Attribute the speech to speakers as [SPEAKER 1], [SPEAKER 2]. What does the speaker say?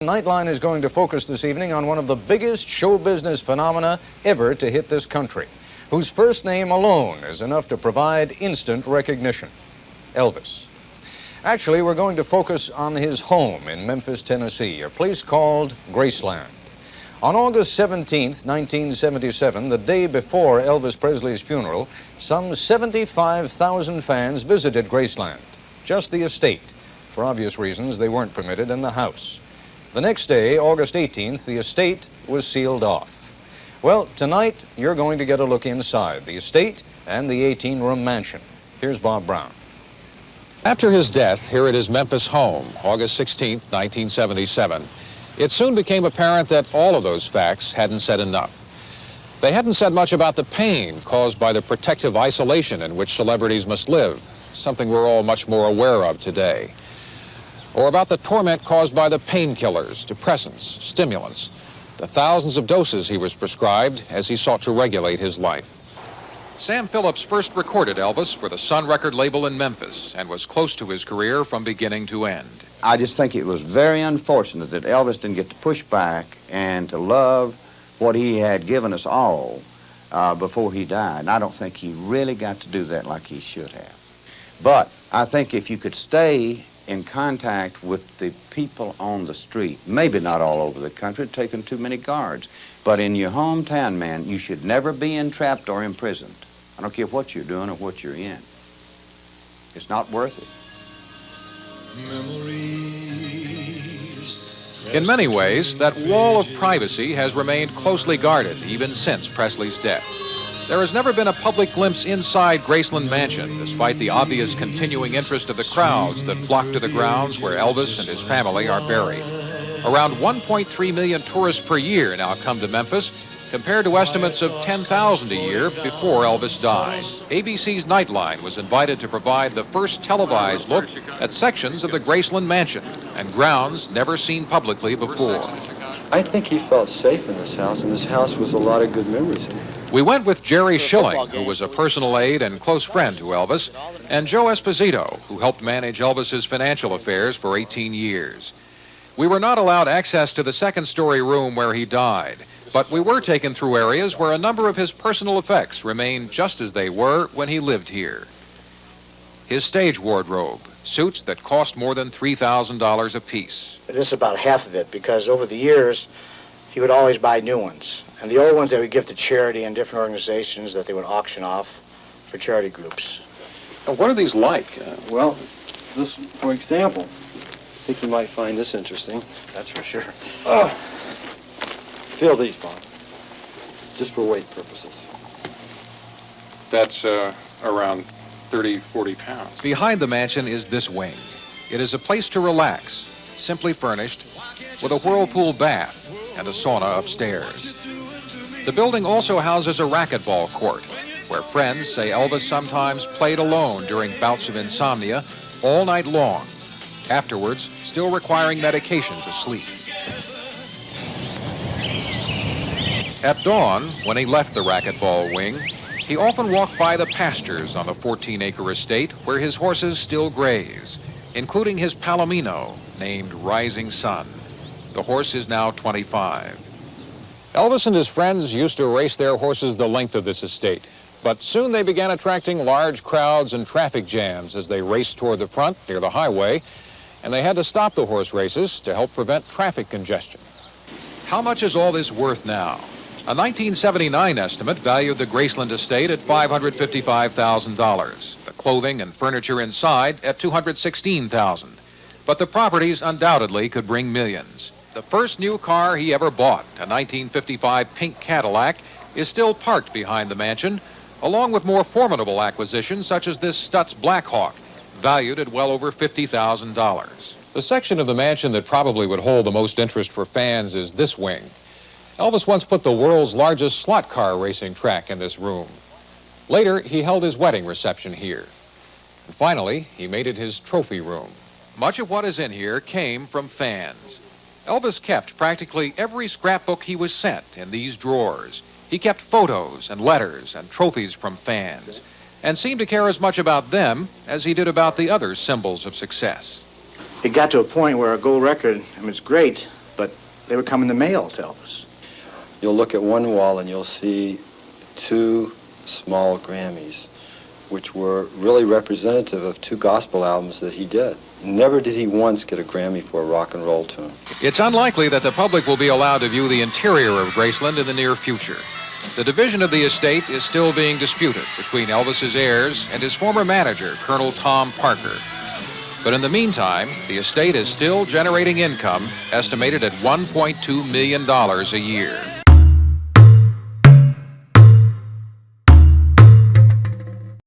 [SPEAKER 1] Nightline is going to focus this evening on one of the biggest show business phenomena ever to hit this country, whose first name alone is enough to provide instant recognition: Elvis. Actually, we're going to focus on his home in Memphis, Tennessee, a place called Graceland. On August 17th, 1977, the day before Elvis Presley's funeral, some 75,000 fans visited Graceland, just the estate. For obvious reasons, they weren't permitted in the house. The next day, August 18th, the estate was sealed off. Well, tonight, you're going to get a look inside the estate and the 18-room mansion. Here's Bob Brown.
[SPEAKER 2] After his death here at his Memphis home, August 16th, 1977, it soon became apparent that all of those facts hadn't said enough. They hadn't said much about the pain caused by the protective isolation in which celebrities must live, something we're all much more aware of today. Or about the torment caused by the painkillers, depressants, stimulants, the thousands of doses he was prescribed as he sought to regulate his life. Sam Phillips first recorded Elvis for the Sun record label in Memphis and was close to his career from beginning to end.
[SPEAKER 3] I just think it was very unfortunate that Elvis didn't get to push back and to love what he had given us all before he died. And I don't think he really got to do that like he should have. But I think if you could stay in contact with the people on the street, maybe not all over the country, taking too many guards, but in your hometown, man, you should never be entrapped or imprisoned. I don't care what you're doing or what you're in. It's not worth it.
[SPEAKER 2] In many ways, that wall of privacy has remained closely guarded even since Presley's death. There has never been a public glimpse inside Graceland Mansion, despite the obvious continuing interest of the crowds that flock to the grounds where Elvis and his family are buried. Around 1.3 million tourists per year now come to Memphis, compared to estimates of 10,000 a year before Elvis died. ABC's Nightline was invited to provide the first televised look at sections of the Graceland Mansion and grounds never seen publicly before.
[SPEAKER 4] I think he felt safe in this house, and this house was a lot of good memories.
[SPEAKER 2] We went with Jerry Schilling, who was a personal aide and close friend to Elvis, and Joe Esposito, who helped manage Elvis's financial affairs for 18 years. We were not allowed access to the second-story room where he died, but we were taken through areas where a number of his personal effects remained just as they were when he lived here. His stage wardrobe, suits that cost more than $3,000 apiece.
[SPEAKER 5] This is about half of it, because over the years, he would always buy new ones. And the old ones they would give to charity and different organizations that they would auction off for charity groups.
[SPEAKER 2] What are these like?
[SPEAKER 4] Well, this, for example, I think you might find this interesting.
[SPEAKER 5] That's for sure.
[SPEAKER 4] Feel these, Bob. Just for weight purposes.
[SPEAKER 2] That's around 30, 40 pounds. Behind the mansion is this wing. It is a place to relax, simply furnished, with a whirlpool bath and a sauna upstairs. The building also houses a racquetball court, where friends say Elvis sometimes played alone during bouts of insomnia all night long, afterwards still requiring medication to sleep. At dawn, when he left the racquetball wing, he often walked by the pastures on the 14-acre estate where his horses still graze, including his Palomino, named Rising Sun. The horse is now 25. Elvis and his friends used to race their horses the length of this estate, but soon they began attracting large crowds and traffic jams as they raced toward the front near the highway, and they had to stop the horse races to help prevent traffic congestion. How much is all this worth now? A 1979 estimate valued the Graceland estate at $555,000, the clothing and furniture inside at $216,000. But the properties undoubtedly could bring millions. The first new car he ever bought, a 1955 pink Cadillac, is still parked behind the mansion, along with more formidable acquisitions such as this Stutz Blackhawk, valued at well over $50,000. The section of the mansion that probably would hold the most interest for fans is this wing. Elvis once put the world's largest slot car racing track in this room. Later, he held his wedding reception here. And finally, he made it his trophy room. Much of what is in here came from fans. Elvis kept practically every scrapbook he was sent in these drawers. He kept photos and letters and trophies from fans, and seemed to care as much about them as he did about the other symbols of success.
[SPEAKER 5] It got to a point where a gold record, I mean, it's great, but they would come in the mail to Elvis.
[SPEAKER 6] You'll look at one wall and you'll see 2 small Grammys, which were really representative of 2 gospel albums that he did. Never did he once get a Grammy for a rock and roll tune.
[SPEAKER 2] It's unlikely that the public will be allowed to view the interior of Graceland in the near future. The division of the estate is still being disputed between Elvis's heirs and his former manager, Colonel Tom Parker. But in the meantime, the estate is still generating income estimated at $1.2 million a year.